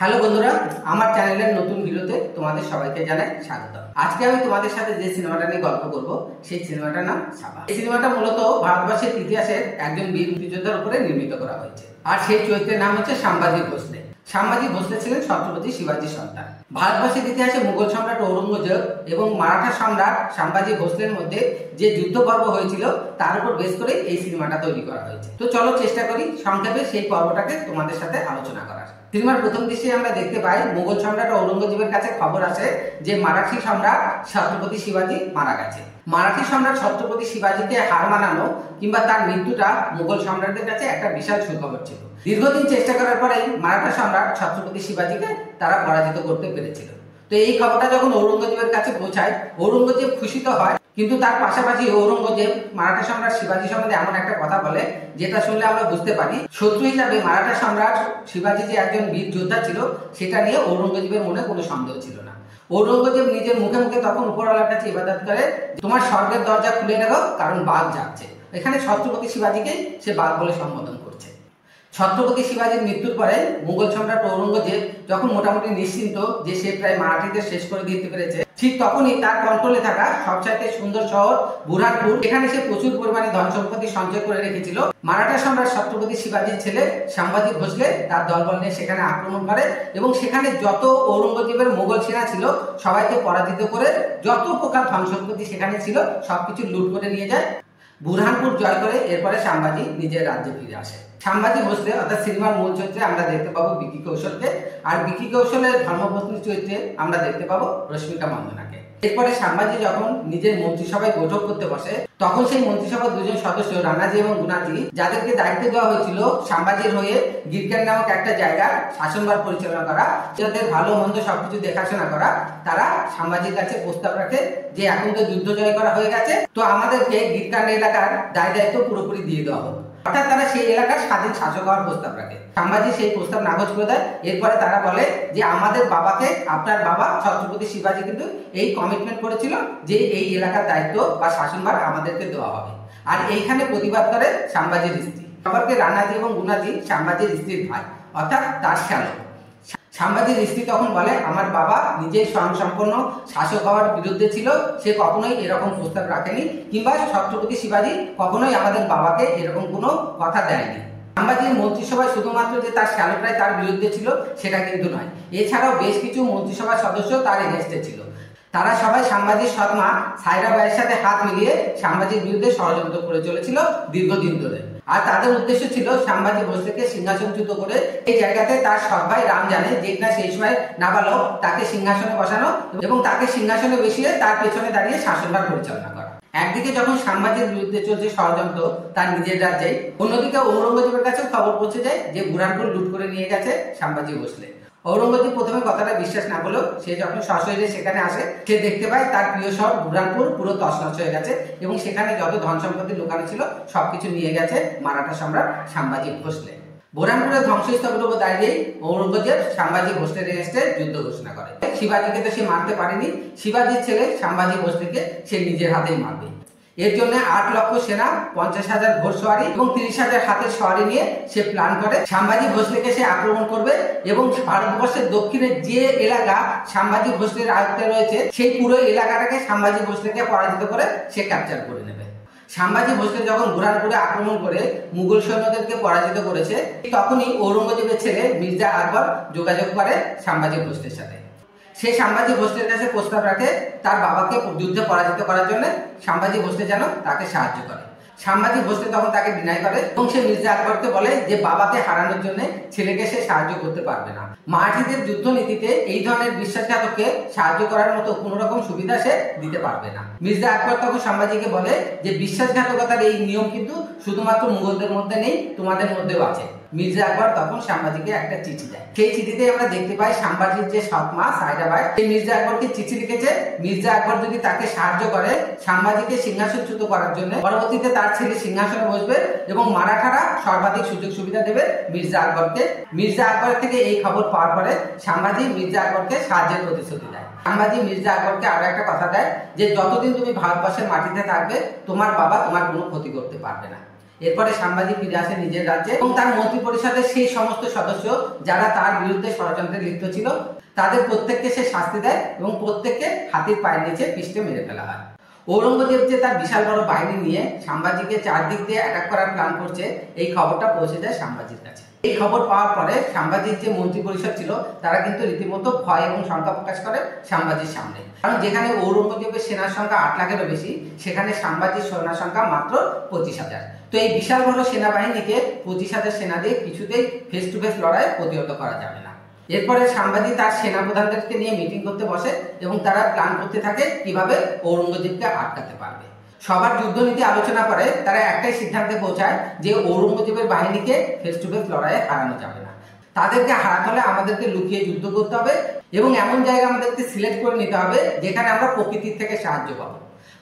Hello বন্ধুরা, আমার চ্যানেলের নতুন ভিডিওতে তোমাদের সবাইকে জানাই স্বাগত। আজকে আমি তোমাদের সাথে যে সিনেমাটা নিয়ে গল্প করব সেই সিনেমাটার নাম ছাপা। এই সিনেমাটা মূলত ভারতবর্ষের ইতিহাসের একজন বীর মুক্তিযোদ্ধার উপরে নির্মিত করা হয়েছে, আর সেই চরিত্রের নাম হচ্ছে সাম্বাজি ভোসলে। সাম্বাজি ভোসলে ছিলেন ছত্রপতি শিবাজির সন্তান। ভারতবর্ষের ইতিহাসে মুঘল সম্রাট ঔরঙ্গজেব এবং মারাঠা সম্রাট সাম্বাজি ভোসলের মধ্যে যে যুদ্ধ পর্ব হয়েছিল তার উপর বেস করে এই সিনেমাটা তৈরি করা হয়েছে। তো চলো চেষ্টা করি সংক্ষেপে সেই পর্বটাকে তোমাদের সাথে আলোচনা করার। সিনেমার প্রথম দৃশ্যে আমরা দেখতে পাই মুঘল সম্রাট ঔরঙ্গজেবের কাছে খবর আসে যে মারাঠি সম্রাট ছত্রপতি শিবাজি মারা গেছে। মারাঠি সম্রাট ছত্রপতি শিবাজিকে হার মানানো কিংবা তার মৃত্যুটা মুঘল সম্রাটদের কাছে একটা বিশাল সুখবর ছিল। দীর্ঘদিন চেষ্টা করার পরে মারাঠা সম্রাট ছত্রপতি শিবাজিকে তারা পরাজিত করতে পেরেছিল। তো এই খবরটা যখন ঔরঙ্গজেবের কাছে পৌঁছায়, ঔরঙ্গজেব খুশি তো হয়, কিন্তু তার পাশাপাশি ঔরঙ্গজেব মারাঠা সম্রাট শিবাজি সম্বন্ধে এমন একটা কথা বলে যেটা শুনলে আমরা বুঝতে পারি শত্রু হিসাবে মারাঠা সম্রাট শিবাজি যে একজন বীর যোদ্ধা ছিল সেটা নিয়ে ঔরঙ্গজেবের মনে কোনো সন্দেহ ছিল না। ঔরঙ্গজেব নিজের মুখে মুখে তখন উপরওয়ালার কাছে ইবাদত করে, তোমার স্বর্গের দরজা খুলে রাখো, কারণ বাঘ যাচ্ছে। এখানে ছত্রপতি শিবাজিকে সে বাঘ বলে সম্বোধন করছে। ছত্রপতি শিবাজির মৃত্যুর পরে মুঘল সম্রাট ঔরঙ্গজেব যখন মোটামুটি নিশ্চিন্ত যে সে প্রায় মারাঠিদের শেষ করে দিতে পেরেছে, ঠিক তখনই তার কন্ট্রোলে থাকা সবচাইতে সুন্দর শহর বুরহানপুর, এখানে সে প্রচুর পরিমাণে ধন সম্পত্তি সঞ্চয় করে রেখেছিল। মারাঠা সম্রাট ছত্রপতি শিবাজির ছেলে সাম্বাজি ভোসলে তার দলবল নিয়ে সেখানে আক্রমণ করে এবং সেখানে যত ঔরঙ্গজেবের মোগল সেনা ছিল সবাইকে পরাজিত করে যত প্রকার ধন সম্পত্তি সেখানে ছিল সবকিছু লুট করে নিয়ে যায়। বুরহানপুর জয় করে এরপরে সাম্বাজি নিজের রাজ্যে ফিরে আসে। সাম্বাজি ভোসলে অর্থাৎ সিনেমার মূল চরিত্রে আমরা দেখতে পাবো বিকি কৌশলকে, আর বিকি কৌশলের ধর্মপত্নী চরিত্রে আমরা দেখতে পাবো রশ্মিকা মন্দনাকে। এরপরে সাম্বাজি যখন নিজের মন্ত্রিসভায় বৈঠক করতে বসে তখন সেই মন্ত্রিসভার দুজন সদস্য রানাজি এবং গুনাজি, যাদেরকে দায়িত্ব দেওয়া হয়েছিল সাম্বাজির হয়ে গিরকান নামক একটা জায়গা শাসনভার পরিচালনা করা, যাদের ভালো মন্দ সবকিছু দেখাশোনা করা, তারা সাম্বাজির কাছে প্রস্তাব রাখে যে এখন তো যুদ্ধ জয় করা হয়ে গেছে, তো আমাদেরকে গিরকান এলাকার দায় দায়িত্ব পুরোপুরি দিয়ে দেওয়া হোক। অর্থাৎ তারা সেই এলাকার স্বাধীন শাসক হওয়ার প্রস্তাব রাখে। সাম্বাজি সেই প্রস্তাব নাকচ করে দেয়। এরপরে তারা বলে যে আমাদের বাবাকে, আপনার বাবা ছত্রপতি শিবাজি কিন্তু এই কমিটমেন্ট করেছিল যে এই এলাকার দায়িত্ব বা শাসনভার আমাদেরকে দেওয়া হবে। আর এইখানে প্রতিবাদ করে সাম্বাজির স্ত্রী। সবারকে রানাজি এবং গুনাজি সাম্বাজির স্ত্রীর ভাই, অর্থাৎ তার শ্যালক। সাম্বাজির স্ত্রী তখন বলে আমার বাবা নিজেই স্বয়ংসম্পন্ন শাসক হওয়ার বিরুদ্ধে ছিল, সে কখনোই এরকম প্রস্তাব রাখেনি, কিংবা ছত্রপতি শিবাজি কখনোই আমাদের বাবাকে এরকম কোনো কথা দেয়নি। সাম্বাজির মন্ত্রিসভায় শুধুমাত্র যে তার শ্যালকরাই তার বিরুদ্ধে ছিল সেটা কিন্তু নয়, এছাড়াও বেশ কিছু মন্ত্রিসভার সদস্য তার এগেনস্টে ছিল। তারা সবাই সাম্বাজির সৎমা সায়রা বাইয়ের সাথে হাত মিলিয়ে সাম্বাজির বিরুদ্ধে ষড়যন্ত্র করে চলেছিল দীর্ঘদিন ধরে। আর তাদের উদ্দেশ্য ছিল সাম্বাজি ভোসলেকে সিংহাসনচ্যুত করে এই জায়গাতে তার সৎ ভাই রাম জানে, যে কিনা সেই সময় নাবালক, তাকে সিংহাসনে বসানো এবং তাকে সিংহাসনে বসিয়ে তার পেছনে দাঁড়িয়ে শাসনভার পরিচালনা করা। একদিকে যখন সাম্বাজির বিরুদ্ধে চলছে ষড়যন্ত্র তার নিজের রাজ্যে, অন্যদিকে ঔরঙ্গজেবের কাছে খবর পৌঁছে যায় যে বুরহানপুর লুট করে নিয়ে গেছে সাম্বাজি ভোসলে। ঔরঙ্গজেব প্রথমে কথাটা বিশ্বাস না করলেও সে যখন সশরীরে সেখানে আসে, সে দেখতে পায় তার প্রিয় শহর বুরহানপুর পুরো তছনছ হয়ে গেছে এবং সেখানে যত ধন সম্পত্তি লুকানো ছিল সবকিছু নিয়ে গেছে মারাঠা সম্রাট সাম্বাজি ভোসলে। বুরহানপুরের ধ্বংসস্তূপের উপর দাঁড়িয়ে ঔরঙ্গজেব সাম্বাজি ভোসলের এগেনস্টে যুদ্ধ ঘোষণা করে। শিবাজিকে তো সে মারতে পারেনি, শিবাজির ছেলে সাম্বাজি ভোসলেকে সে নিজের হাতেই মারবে। এর জন্য 8 লক্ষ সেনা, 50,000 ঘোড়সওয়ারি এবং 30,000 হাতের সওয়ারি নিয়ে সে প্ল্যান করে সাম্বাজি ভোসলেকে সে আক্রমণ করবে এবং ভারতবর্ষের দক্ষিণে যে এলাকা সাম্বাজি ভোসলের আয়ত্তে রয়েছে সেই পুরো এলাকাটাকে সাম্বাজি ভোসলেকে পরাজিত করে সে ক্যাপচার করে নেবে। সাম্বাজি ভোসলে যখন বুরহানপুরে আক্রমণ করে মুঘল সৈন্যদেরকে পরাজিত করেছে, তখনই ঔরঙ্গজেবের ছেলে মির্জা আকবর যোগাযোগ করে সাম্বাজি ভোসলের সাথে। সে সাম্বাজি ভোসলের কাছে প্রস্তাব রাখে তার বাবাকে যুদ্ধে পরাজিত করার জন্য সাম্বাজি ভোসলে যেন তাকে সাহায্য করে। সাম্বাজি ভোসলে তখন তাকে ডিনাই করে এবং সে মির্জা আকবরকে বলে যে বাবাকে হারানোর জন্য ছেলেকে সে সাহায্য করতে পারবে না। মারাঠিদের যুদ্ধ নীতিতে এই ধরনের বিশ্বাসঘাতককে সাহায্য করার মতো কোন রকম সুবিধা সে দিতে পারবে না। মির্জা আকবর তখন সাম্বাজিকে বলে যে বিশ্বাসঘাতকতার এই নিয়ম কিন্তু শুধুমাত্র মুঘলদের মধ্যে নেই, তোমাদের মধ্যেও আছে। মির্জা আকবর তখন সাম্বাজিকে একটা চিঠি দেয়। সেই চিঠিতে আমরা দেখতে পাই সাম্বাজির যে সৎমা সায়রা বাই সেই মির্জা আকবরকে চিঠি লিখেছে, মির্জা আকবর যদি তাকে সাহায্য করে সাম্বাজিকে সিংহাসনচ্যুত করার জন্য, পরবর্তীতে তার ছেলে সিংহাসনে বসবে এবং মারাঠারা সর্বাধিক সুযোগ সুবিধা দেবে মির্জা আকবরকে। মির্জা আকবর থেকে এই খবর পাওয়ার পরে সাম্বাজি মির্জা আকবরকে সাহায্যের প্রতিশ্রুতি দেয়। সাম্বাজি মির্জা আকবরকে আরো একটা কথা দেয় যে যতদিন তুমি ভারতবর্ষের মাটিতে থাকবে তোমার বাবা তোমার কোনো ক্ষতি করতে পারবে না। এরপরে সাম্ভাজি ফিরে আসে নিজের রাজ্যে এবং তার মন্ত্রী পরিষদের সেই সমস্ত সদস্য যারা তার বিরুদ্ধে ষড়যন্ত্রে লিপ্ত ছিল তাদের প্রত্যেককে সে শাস্তি দেয় এবং প্রত্যেককে হাতির পায়ের নিচে পিষ্টে মেরে ফেলা হয়। ঔরঙ্গজেব যে তার বিশাল বড় বাহিনী নিয়ে সাম্ভাজিকে চারদিক দিয়ে অ্যাটাক করার প্ল্যান করছে, এই খবরটা পৌঁছে যায় সাম্ভাজির কাছে। এই খবর পাওয়ার পরে সাম্ভাজির যে মন্ত্রী পরিষদ ছিল তারা কিন্তু রীতিমতো ভয় এবং শঙ্কা প্রকাশ করে সাম্ভাজির সামনে, কারণ যেখানে ঔরঙ্গজেবের সেনার সংখ্যা 8 লাখেরও বেশি, সেখানে সাম্ভাজির সেনার সংখ্যা মাত্র 25,000। তো এই বিশাল বড় সেনাবাহিনীকে 25,000 সেনা দিয়ে কিছুতেই ফেস টু ফেস লড়াই প্রতিহত করা যাবে না। এরপরে সাম্ভাজি তার সেনাপ্রধানদেরকে নিয়ে মিটিং করতে বসে এবং তারা প্ল্যান করতে থাকে কিভাবে ঔরঙ্গজেবকে আটকাতে পারবে। সবার যুদ্ধনীতি আলোচনা করে তারা একটাই সিদ্ধান্তে পৌঁছায় যে ঔরঙ্গজেবের বাহিনীকে ফেস টু ফেস লড়াইয়ে হারানো যাবে না, তাদেরকে হারাতে হলে আমাদেরকে লুকিয়ে যুদ্ধ করতে হবে এবং এমন জায়গা আমাদেরকে সিলেক্ট করে নিতে হবে যেখানে আমরা প্রকৃতির থেকে সাহায্য পাবো।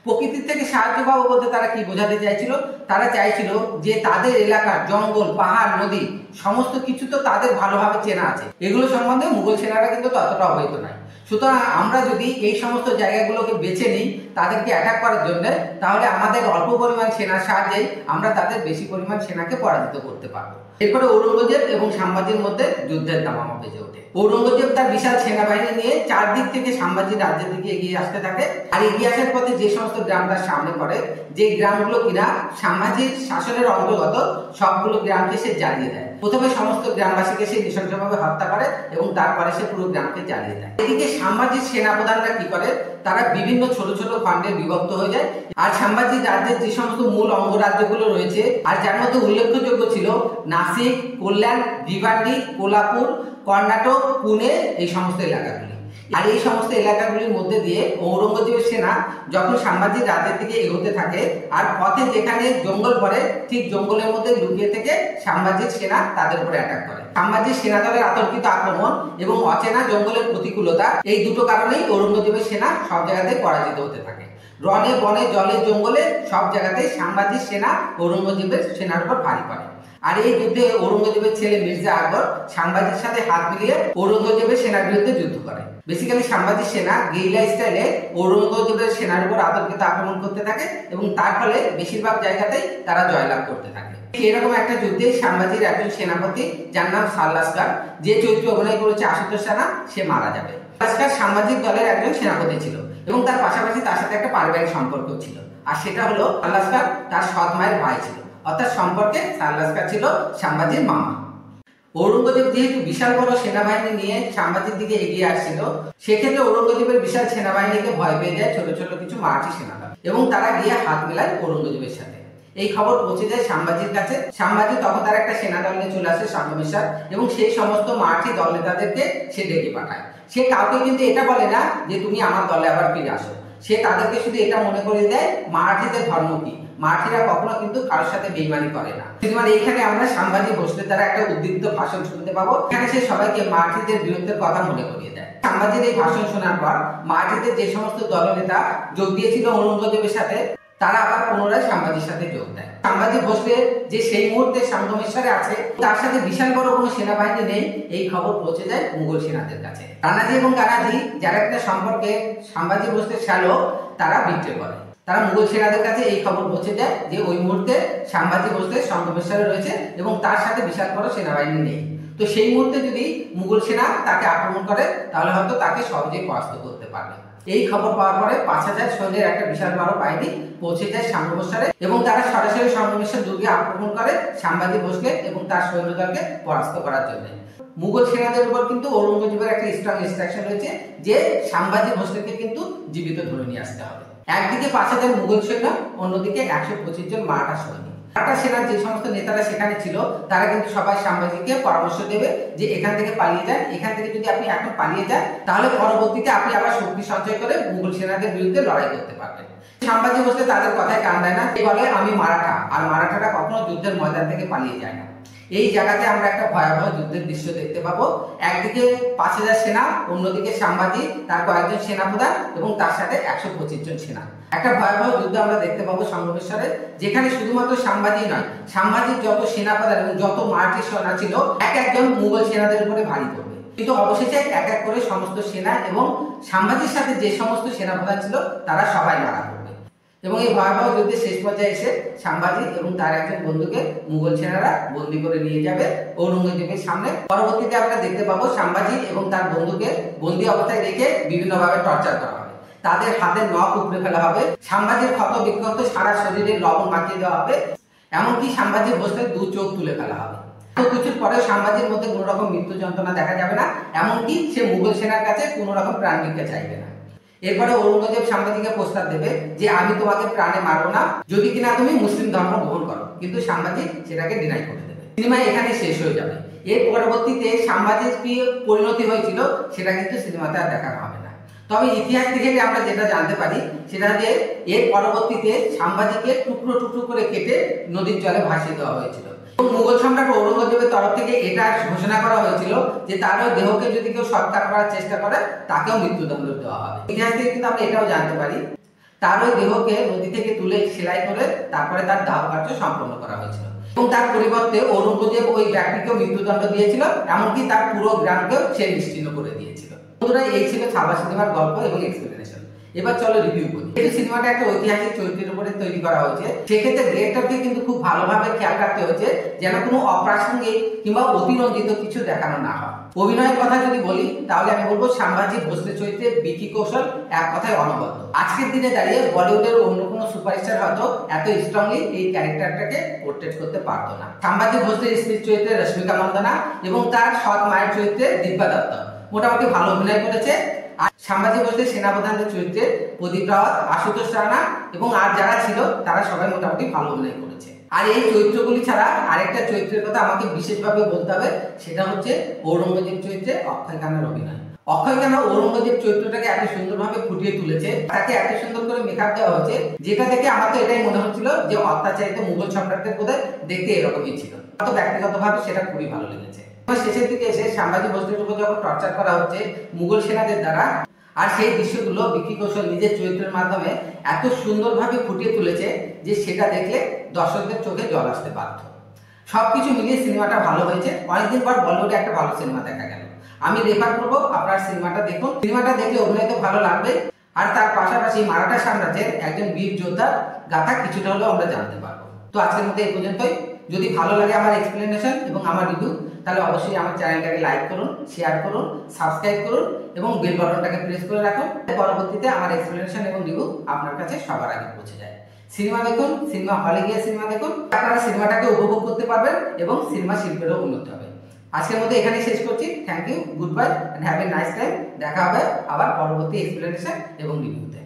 প্রকৃতির থেকে সাহায্য পাবো বলতে তারা কি বোঝাতে চাইছিল? তারা চাইছিল যে তাদের এলাকার জঙ্গল, পাহাড়, নদী সমস্ত কিছু তো তাদের ভালোভাবে চেনা আছে, এগুলো সম্বন্ধে মুঘল সেনারা কিন্তু ততটা অবহিত নয়। সুতরাং আমরা যদি এই সমস্ত জায়গাগুলোকে বেছে নিই তাদেরকে অ্যাটাক করার জন্য, তাহলে আমাদের অল্প পরিমাণ সেনার সাহায্যেই আমরা তাদের বেশি পরিমাণ সেনাকে পরাজিত করতে পারবো। এরপরে ঔরঙ্গজেব এবং সাম্ভাজির মধ্যে যুদ্ধের দামামা বেজে ওঠে। ঔরঙ্গজেব তার বিশাল সেনাবাহিনী নিয়ে চারদিক থেকে সাম্ভাজির রাজ্যের দিকে এগিয়ে আসতে থাকে, আর এগিয়ে আসার পথে যে সমস্ত গ্রাম তার সামনে পড়ে, যে গ্রামগুলো কিনা সাম্ভাজির শাসনের অন্তর্গত, সবগুলো গ্রামকে সে জ্বালিয়ে দেয়। প্রথমে সমস্ত গ্রামবাসীকে সে নৃশংসভাবে হত্যা করে এবং তারপরে সে পুরো গ্রামকে জ্বালিয়ে দেয়। এদিকে সাম্ভাজির সেনাপ্রধানরা কি করে, তারা বিভিন্ন ছোট ছোট খণ্ডে বিভক্ত হয়ে যায়। আর সাম্ভাজির রাজ্যের যে সমস্ত মূল অঙ্গরাজ্যগুলো রয়েছে, আর যার মধ্যে উল্লেখযোগ্য ছিল নাসিক, কল্যাণ, ভিভান্ডি, কোলাপুর, কর্ণাটক, পুনে, এই সমস্ত এলাকাগুলি। আর এই সমস্ত এলাকাগুলির মধ্যে দিয়ে ঔরঙ্গজেবের সেনা যখন সাম্ভাজির রাজ্যের দিকে এগোতে থাকে, আর পথে যেখানে জঙ্গল পড়ে ঠিক জঙ্গলের মধ্যে লুকিয়ে থেকে সাম্ভাজির সেনা তাদের উপরে অ্যাটাক করে। সাম্ভাজির সেনা দলের আতঙ্কিত আক্রমণ এবং অচেনা জঙ্গলের প্রতিকূলতা, এই দুটো কারণেই ঔরঙ্গজেবের সেনা সব জায়গাতে পরাজিত হতে থাকে। রণে, বনে, জলে, জঙ্গলে সব জায়গাতেই সাম্ভাজির সেনা ঔরঙ্গজেবের সেনার উপর ভারী পড়ে। আর এই যুদ্ধে ঔরঙ্গজেবের ছেলে মির্জা আকবর সাম্ভাজির সাথে হাত মিলিয়ে ঔরঙ্গজেবের সেনার বিরুদ্ধে যুদ্ধ করে। বেসিক্যালি সাম্ভাজির সেনা গেরিলা স্টাইলে ঔরঙ্গজেবের সেনার উপর আতঙ্কিত আক্রমণ করতে থাকে এবং তার ফলে বেশিরভাগ জায়গাতেই তারা জয়লাভ করতে থাকে। এরকম একটা যুদ্ধে সাম্ভাজির একজন সেনাপতি, যার নাম সাল্লাস্কার, যে চরিত্রে অভিনয় করেছে আশুতোষ রানা, সে মারা যাবে। সাল্লাস্কার সাম্ভাজির দলের একজন সেনাপতি ছিল এবং তার পাশাপাশি তার সাথে একটা পারিবারিক সম্পর্ক ছিল, আর সেটা হলো সাল্লাস্কার তার সৎ মায়ের ভাই ছিল, অর্থাৎ সম্পর্কে সাল্লাস্কার ছিল সাম্ভাজির মামা। ঔরঙ্গজেব যেহেতু বিশাল বড় সেনাবাহিনী নিয়ে সাম্ভাজির দিকে এগিয়ে আসছিল, সেক্ষেত্রে ঔরঙ্গজেবের বিশাল সেনাবাহিনীকে ভয় পেয়ে যায় ছোট ছোট কিছু মারাঠি সেনারা এবং তারা গিয়ে হাত মেলায় ঔরঙ্গজেবের সাথে। এই খবর পৌঁছে যায় সাম্ভাজির কাছে। সাম্ভাজি তখন তার একটা সেনা দল নিয়ে চলে আসে সঙ্গমেশ্বর এবং সেই সমস্ত মারাঠি দল নেতাদেরকে সে ডেকে পাঠায়। সে কাউকে কিন্তু এটা বলে না যে তুমি আমার দলে আবার ফিরে আসো, সে তাদেরকে শুধু এটা মনে করে দেয় মারাঠিদের ধর্ম কি, মারাঠিরা কখনো কিন্তু কারোর সাথে বেইমানি করে না। মানে এইখানে আমরা সাম্ভাজি ভোসলের দ্বারা একটা উদ্দীপ্ত ভাষণ শুনতে পাবো, এখানে সে সবাইকে মারাঠিদের বিরুদ্ধে কথা মনে করিয়ে দেয়। সাম্ভাজির এই ভাষণ শোনার পর মারাঠিদের যে সমস্ত দলনেতা যোগ দিয়েছিল ঔরঙ্গজেবের সাথে, তারা আবার পুনরায় সাম্ভাজির সাথে যোগ দেয়। সাম্ভাজি ভোসলে যে সেই মুহূর্তে সঙ্গমেশ্বরে আছে, তার সাথে বিশাল বড় কোনো সেনাবাহিনী নেই, এই খবর পৌঁছে যায় মুঘল সেনাদের কাছে। রানাজি এবং কানাজি, যারা একটা সম্পর্কে সাম্ভাজি ভোসলের শ্যালক, তারা বিদ্রোহ করে। তারা মুঘল সেনাদের কাছে এই খবর পৌঁছে যায় যে ওই মুহূর্তে সাম্ভাজি ভোসলে সঙ্গমেশ্বরে রয়েছে এবং তার সাথে বিশাল বড় সেনাবাহিনী নেই। তো সেই মুহূর্তে যদি মুঘল সেনা তাকে আক্রমণ করে তাহলে হয়তো তাকে সহজেই পরাস্ত করতে পারবে। এই খবর পাওয়ার পরে 5,000 সৈন্যের একটা বিশাল বড় বাহিনী পৌঁছে যায় সঙ্গমেশ্বরে এবং তারা সরাসরি সঙ্গমেশ্বর দুর্গে আক্রমণ করে সাম্ভাজি ভোসলে এবং তার সৈন্যদলকে পরাস্ত করার জন্য। মুঘল সেনাদের উপর কিন্তু ঔরঙ্গজেবের একটা স্ট্রং ইনস্ট্রাকশন রয়েছে যে সাম্ভাজি ভোসলেকে কিন্তু জীবিত ধরে নিয়ে আসতে হবে। একদিকে 5,000 মুঘল সৈন্য, অন্যদিকে 125 জন মারাঠা সৈন্য। মারাঠা সেনার যে সমস্ত নেতারা সেখানে ছিল তারা কিন্তু সবাই সাম্ভাজিকে পরামর্শ দেবে যে এখান থেকে পালিয়ে যান, এখান থেকে যদি আপনি এখন পালিয়ে যান তাহলে পরবর্তীতে আপনি আবার শক্তি সঞ্চয় করে মুঘল সেনাদের বিরুদ্ধে লড়াই করতে পারবেন। সাম্ভাজি ভোসলে তাদের কথায় কান দেয় না, বলে আমি মারাঠা, আর মারাঠারা কখনো যুদ্ধের ময়দান থেকে পালিয়ে যায় না। এই জায়গাতে আমরা একটা ভয়াবহ যুদ্ধের দৃশ্য দেখতে পাবো। একদিকে 5,000 সেনা, অন্যদিকে সাম্ভাজি, তার কয়েকজন সেনাপ্রধান এবং তার সাথে 125 জন সেনা। একটা ভয়াবহ যুদ্ধ আমরা দেখতে পাবো সঙ্গমেশ্বরে, যেখানে শুধুমাত্র সাম্ভাজি নয়, সাম্ভাজির যত সেনাপ্রধান এবং যত মারাঠি সেনা ছিল এক একজন মুঘল সেনাদের উপরে ভারী পড়বে, কিন্তু অবশেষে এক এক করে সমস্ত সেনা এবং সাম্ভাজির সাথে যে সমস্ত সেনাপ্রধান ছিল তারা সবাই মারা পড়বে। এবং এই ভয়াবহ যুদ্ধে শেষ পর্যায়ে এসে সাম্ভাজি এবং তার একজন বন্ধুকে মুঘল সেনারা বন্দী করে নিয়ে যাবে ঔরঙ্গজেবের সামনে। পরবর্তীতে আমরা দেখতে পাবো সাম্ভাজি এবং তার বন্ধুকে বন্দী অবস্থায় রেখে বিভিন্নভাবে টর্চার করা হবে, তাদের হাতের নখ উপড়ে ফেলা হবে, সাম্ভাজির ক্ষত বিক্ষত সারা শরীরে লবণ মাখিয়ে দেওয়া হবে, এমনকি সাম্ভাজি ভোসলের 2 চোখ তুলে ফেলা হবে। তো কিছুর পরেও সাম্ভাজির মধ্যে কোনো রকম মৃত্যু যন্ত্রণা দেখা যাবে না, এমনকি সে মুঘল সেনার কাছে কোনো রকম প্রাণ ভিক্ষা চাইবে না। এরপরে ঔরঙ্গজেব সাম্ভাজিকে প্রস্তাব দেবে যে আমি তোমাকে প্রাণে মারবো না যদি কিনা তুমি মুসলিম ধর্ম গ্রহণ করো, কিন্তু সাম্ভাজি সেটাকে ডিনাই করে দেবে। সিনেমা এখানে শেষ হয়ে যাবে। এর পরবর্তীতে সাম্ভাজির কি পরিণতি হয়েছিল সেটা কিন্তু সিনেমাতে আর দেখানো হবে না। তবে ইতিহাস থেকে আমরা যেটা জানতে পারি সেটা যে এর পরবর্তীতে সাম্ভাজিকে টুকরো টুকরো করে কেটে নদীর জলে ভাসিয়ে দেওয়া হয়েছিল। মুঘল সম্রাট ঔরঙ্গজেবের তরফ থেকে এটা ঘোষণা করা হয়েছিল যে তারও দেহকে যদি কেউ সৎকার করার চেষ্টা করে তাকেও মৃত্যুদণ্ড দেওয়া হবে। ইতিহাস থেকে কিন্তু আমরা এটাও জানতে পারি তার ওই দেহকে নদী থেকে তুলে সেলাই করে তারপরে তার দাহ কার্য সম্পন্ন করা হয়েছিল এবং তার পরিবর্তে ঔরঙ্গজেব ওই ব্যক্তিকেও মৃত্যুদণ্ড দিয়েছিল, এমনকি তার পুরো গ্রামকেও সে নিশ্চিহ্ন করে দিয়েছিল। বন্ধুরা, এই ছিল ছাবা সিনেমার গল্প এবং এক্সপ্লেনেশন। এবার চলো রিভিউ করি। এই সিনেমাটা একটা ঐতিহাসিক চরিত্রের উপরে তৈরি করা হয়েছে, সেক্ষেত্রে ডিরেক্টরকে কিন্তু খুব ভালোভাবে খেয়াল রাখতে হয়েছে যেন কোনো অপ্রাসঙ্গিক কিংবা অতিরঞ্জিত কিছু দেখানো না হয়। অভিনয়ের কথা যদি বলি তাহলে আমি বলবো সাম্ভাজি ভোসলে চরিত্রে বিকি কৌশল এক কথায় অনবদ্য। আজকের দিনে দাঁড়িয়ে বলিউডের অন্য কোনো সুপারস্টার হয়তো এত স্ট্রংলি এই ক্যারেক্টারটাকে পোর্ট্রেট করতে পারতো না। সাম্ভাজি ভোসলের স্ত্রী চরিত্রে রশ্মিকা মন্দনা এবং তার সৎ মায়ের চরিত্রে দিব্যা দত্ত মোটামুটি ভালো অভিনয় করেছে। আর সাম্ভাজি ভোসলের সেনাপ্রধানের চরিত্রে প্রদীপ রাওয়াত, আশুতোষ রানা এবং আর যারা ছিল তারা সবাই মোটামুটি ভালো অভিনয় করেছে। আর এই চরিত্রগুলি ছাড়া আরেকটা চরিত্রের কথা আমাকে বিশেষভাবে বলতে হবে, সেটা হচ্ছে ঔরঙ্গজেব চরিত্রে অক্ষয় খান্নার অভিনয়। অক্ষয় খান্না ঔরঙ্গজেব চরিত্রটাকে এত সুন্দরভাবে ফুটিয়ে তুলেছে, তাকে এত সুন্দর করে মেকআপ দেওয়া হয়েছে, যেটা দেখে আমার তো এটাই মনে হচ্ছিল যে অত্যাচারিত মুঘল সম্রাটদের বোধহয় দেখতে এরকমই ছিল। তো ব্যক্তিগতভাবে সেটা খুবই ভালো লেগেছে। শেষের দিকে এসে সাম্ভাজি ভোসলের উপর যখন টর্চার করা হচ্ছে মুঘল সেনাদের দ্বারা, আর সেই দৃশ্যগুলো বিকি কৌশল নিজের চরিত্রের মাধ্যমে এত সুন্দরভাবে ফুটিয়ে তুলেছে যে সেটা দেখলে দর্শকদের চোখে জল আসতে বাধ্য। সবকিছু মিলিয়ে সিনেমাটা ভালো হয়েছে। অনেকদিন পর বলিউডে একটা ভালো সিনেমা দেখা গেল। আমি রেফার করবো আপনার সিনেমাটা দেখুন। সিনেমাটা দেখলে অভিনয় তো ভালো লাগবে, আর তার পাশাপাশি মারাঠা সাম্রাজ্যের একজন বীর যোদ্ধার গাথা কিছুটা হলেও আমরা জানতে পারবো। তো আজকের মধ্যে এই পর্যন্তই। যদি ভালো লাগে আমার এক্সপ্লেনেশন এবং আমার রিভিউ, তাহলে অবশ্যই আমার চ্যানেলটাকে লাইক করুন, শেয়ার করুন, সাবস্ক্রাইব করুন এবং বেল বাটনটাকে প্রেস করে রাখুন। পরবর্তীতে আমার এক্সপ্লেনেশন এবং রিভিউ আপনার কাছে সবার আগে পৌঁছে যায়। সিনেমা দেখুন, সিনেমা হলে গিয়ে সিনেমা দেখুন, আপনারা সিনেমাটাকে উপভোগ করতে পারবেন এবং সিনেমা শিল্পেরও উন্নতি হবে। আজকের মধ্যে এখানেই শেষ করছি। Thank you, good bye and have a nice time. দেখা হবে আবার পরবর্তী এক্সপ্লেনেশন এবং রিভিউতে।